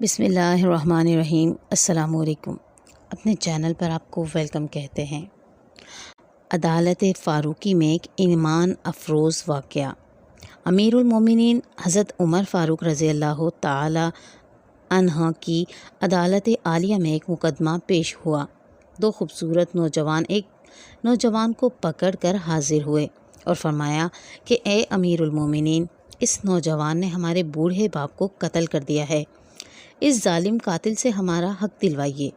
بسم اللہ الرحمن الرحیم۔ السلام علیکم۔ اپنے چینل پر آپ کو ویلکم کہتے ہیں۔ عدالت فاروقی میں ایک ایمان افروز واقعہ۔ امیر المومنین حضرت عمر فاروق رضی اللہ تعالی عنہ کی عدالت عالیہ میں ایک مقدمہ پیش ہوا۔ دو خوبصورت نوجوان ایک نوجوان کو پکڑ کر حاضر ہوئے اور فرمایا کہ اے امیر المومنین، اس نوجوان نے ہمارے بوڑھے باپ کو قتل کر دیا ہے، اس ظالم قاتل سے ہمارا حق دلوائیے۔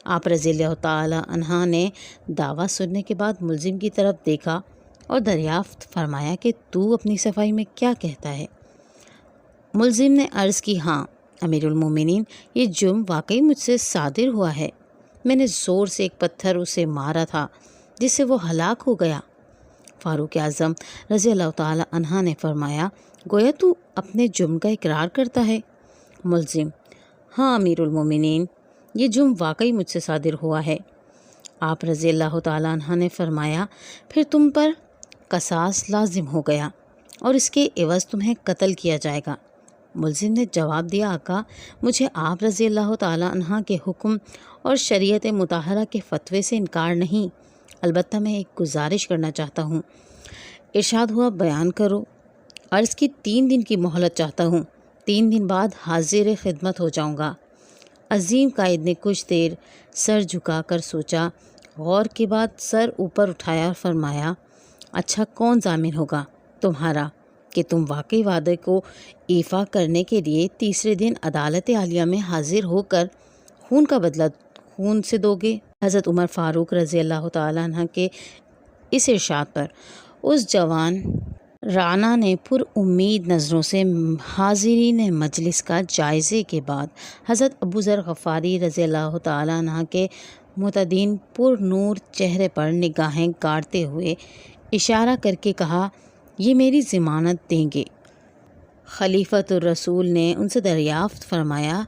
آپ رضی اللہ تعالی عنہ نے دعویٰ سننے کے بعد ملزم کی طرف دیکھا اور دریافت فرمایا کہ تو اپنی صفائی میں کیا کہتا ہے؟ ملزم نے عرض کی، ہاں امیر المومنین، یہ جرم واقعی مجھ سے صادر ہوا ہے۔ میں نے زور سے ایک پتھر اسے مارا تھا جس سے وہ ہلاک ہو گیا۔ فاروق اعظم رضی اللہ تعالی عنہ نے فرمایا، گویا تو اپنے جرم کا اقرار کرتا ہے؟ ملزم، ہاں امیر المومنین، یہ جرم واقعی مجھ سے صادر ہوا ہے۔ آپ رضی اللہ تعالیٰ عنہ نے فرمایا، پھر تم پر قصاص لازم ہو گیا اور اس کے عوض تمہیں قتل کیا جائے گا۔ ملزم نے جواب دیا، آقا، مجھے آپ رضی اللہ تعالیٰ عنہ کے حکم اور شریعت مطہرہ کے فتوے سے انکار نہیں، البتہ میں ایک گزارش کرنا چاہتا ہوں۔ ارشاد ہوا، بیان کرو۔ عرض کی، 3 دن کی مہلت چاہتا ہوں، 3 دن بعد حاضر خدمت ہو جاؤں گا۔ عظیم قائد نے کچھ دیر سر جھکا کر سوچا، غور کے بعد سر اوپر اٹھایا اور فرمایا، اچھا، کون ضامن ہوگا تمہارا کہ تم واقعی وعدے کو ایفا کرنے کے لیے تیسرے دن عدالت عالیہ میں حاضر ہو کر خون کا بدلہ خون سے دو گے؟ حضرت عمر فاروق رضی اللہ تعالیٰ عنہ کے اس ارشاد پر اس جوان رانا نے پر امید نظروں سے حاضرین مجلس کا جائزے کے بعد حضرت ابو ذر غفاری رضی اللہ تعالیٰ عنہ کے متدین پر نور چہرے پر نگاہیں گاڑتے ہوئے اشارہ کر کے کہا، یہ میری ضمانت دیں گے۔ خلیفۃ الرسول نے ان سے دریافت فرمایا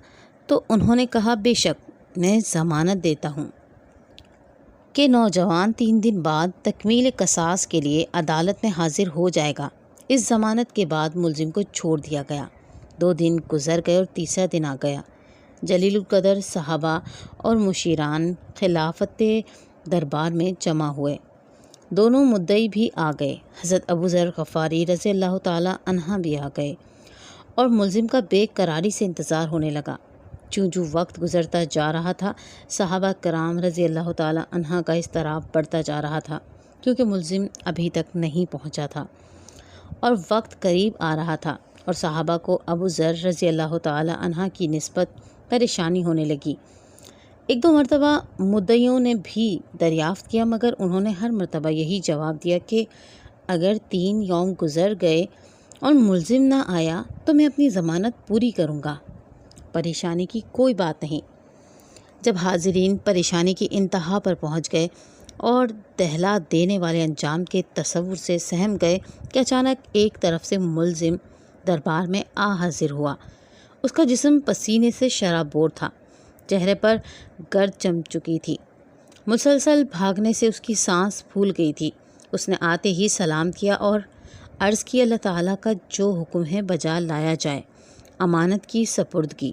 تو انہوں نے کہا، بے شک میں ضمانت دیتا ہوں کہ نوجوان 3 دن بعد تکمیل قصاص کے لیے عدالت میں حاضر ہو جائے گا۔ اس ضمانت کے بعد ملزم کو چھوڑ دیا گیا۔ 2 دن گزر گئے اور تیسرا دن آ گیا۔ جلیل القدر صحابہ اور مشیران خلافت دربار میں جمع ہوئے۔ دونوں مدعی بھی آ گئے، حضرت ابو ذر غفاری رضی اللہ تعالی عنہ بھی آ گئے اور ملزم کا بے قراری سے انتظار ہونے لگا۔ چوں وقت گزرتا جا رہا تھا، صحابہ کرام رضی اللہ تعالی عنہ کا اضطراب بڑھتا جا رہا تھا، کیونکہ ملزم ابھی تک نہیں پہنچا تھا اور وقت قریب آ رہا تھا، اور صحابہ کو ابو ذر رضی اللہ تعالی عنہ کی نسبت پریشانی ہونے لگی۔ 1-2 مرتبہ مدعیوں نے بھی دریافت کیا، مگر انہوں نے ہر مرتبہ یہی جواب دیا کہ اگر 3 یوم گزر گئے اور ملزم نہ آیا تو میں اپنی ضمانت پوری کروں گا۔ پریشانی کی کوئی بات نہیں۔ جب حاضرین پریشانی کی انتہا پر پہنچ گئے اور دہلا دینے والے انجام کے تصور سے سہم گئے کہ اچانک ایک طرف سے ملزم دربار میں آ حاضر ہوا۔ اس کا جسم پسینے سے شرابور تھا، چہرے پر گرد جم چکی تھی، مسلسل بھاگنے سے اس کی سانس پھول گئی تھی۔ اس نے آتے ہی سلام کیا اور عرض کی، اللہ تعالیٰ کا جو حکم ہے بجا لایا جائے، امانت کی سپردگی۔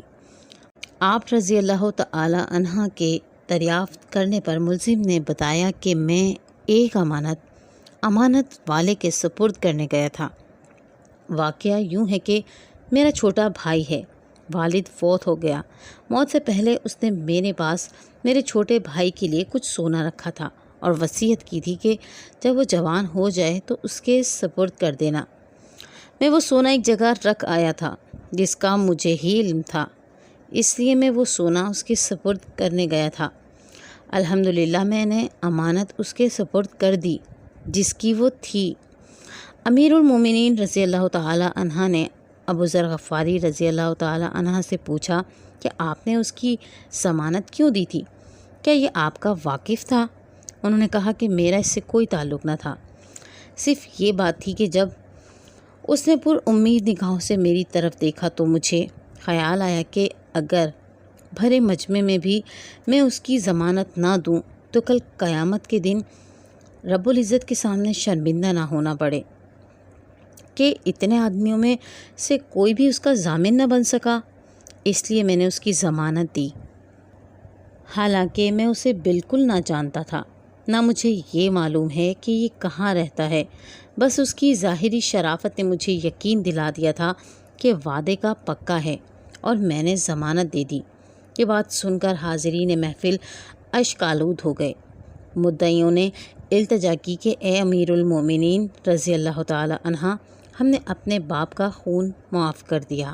آپ رضی اللہ تعالی عنہ کے دریافت کرنے پر ملزم نے بتایا کہ میں ایک امانت والے کے سپرد کرنے گیا تھا۔ واقعہ یوں ہے کہ میرا چھوٹا بھائی ہے، والد فوت ہو گیا۔ موت سے پہلے اس نے میرے پاس میرے چھوٹے بھائی کے لیے کچھ سونا رکھا تھا اور وصیت کی تھی کہ جب وہ جوان ہو جائے تو اس کے سپرد کر دینا۔ میں وہ سونا ایک جگہ رکھ آیا تھا جس کا مجھے ہی علم تھا، اس لیے میں وہ سونا اس کے سپرد کرنے گیا تھا۔ الحمدللہ میں نے امانت اس کے سپرد کر دی جس کی وہ تھی۔ امیر المومنین رضی اللہ تعالی عنہ نے ابو ذر غفاری رضی اللہ تعالی عنہ سے پوچھا کہ آپ نے اس کی ضمانت کیوں دی تھی؟ کیا یہ آپ کا واقف تھا؟ انہوں نے کہا کہ میرا اس سے کوئی تعلق نہ تھا، صرف یہ بات تھی کہ جب اس نے پر امید نگاہوں سے میری طرف دیکھا تو مجھے خیال آیا کہ اگر بھرے مجمع میں بھی میں اس کی ضمانت نہ دوں تو کل قیامت کے دن رب العزت کے سامنے شرمندہ نہ ہونا پڑے کہ اتنے آدمیوں میں سے کوئی بھی اس کا ضامن نہ بن سکا۔ اس لیے میں نے اس کی ضمانت دی، حالانکہ میں اسے بالکل نہ جانتا تھا، نہ مجھے یہ معلوم ہے کہ یہ کہاں رہتا ہے۔ بس اس کی ظاہری شرافت نے مجھے یقین دلا دیا تھا کہ وعدے کا پکا ہے، اور میں نے ضمانت دے دی۔ یہ بات سن کر حاضرین محفل اشک آلود ہو گئے۔ مدعیوں نے التجا کی کہ اے امیر المومنین رضی اللہ تعالی عنہ، ہم نے اپنے باپ کا خون معاف کر دیا۔